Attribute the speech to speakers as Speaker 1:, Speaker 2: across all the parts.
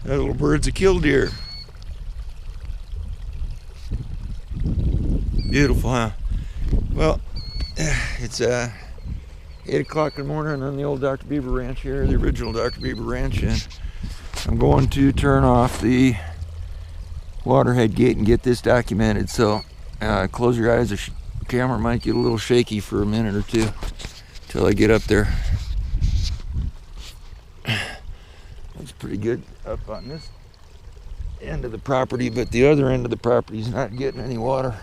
Speaker 1: That little bird's a killdeer. Beautiful, huh? Well, it's 8 o'clock in the morning on the old Dr. Bieber Ranch here, the original Dr. Bieber Ranch, and I'm going to turn off the waterhead gate and get this documented. So close your eyes. The camera might get a little shaky for a minute or two till I get up there. Looks pretty good up on this end of the property, but the other end of the property is not getting any water.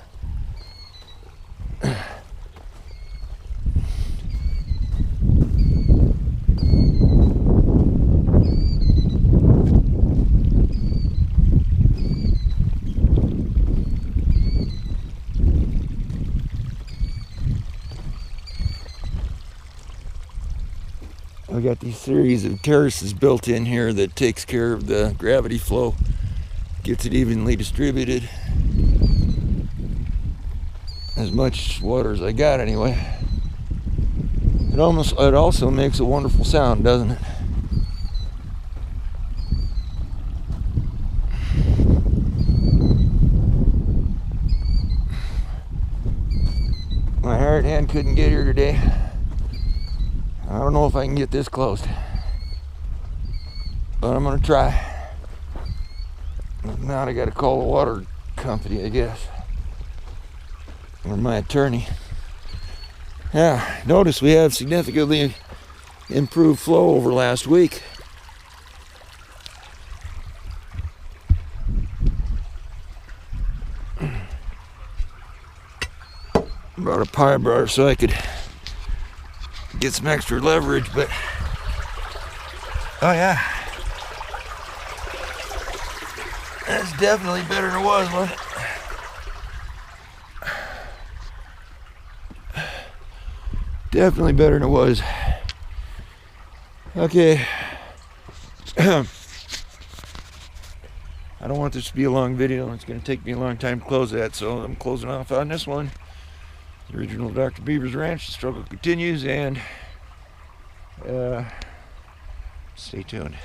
Speaker 1: I got these series of terraces built in here that takes care of the gravity flow, gets it evenly distributed. As much water as I got anyway. It also makes a wonderful sound, doesn't it? My hired hand couldn't get here today. I don't know if I can get this closed, but I'm gonna try. Now I gotta call the water company, I guess, or my attorney. Yeah, notice we have significantly improved flow over last week. Brought a pie bar so I could get some extra leverage, but oh yeah, that's definitely better than it was, wasn't it? Definitely better than it was. Okay. I don't want this to be a long video. It's going to take me a long time to close that, so I'm closing off on this one. The original Dr. Bieber's Ranch. The struggle continues, and stay tuned.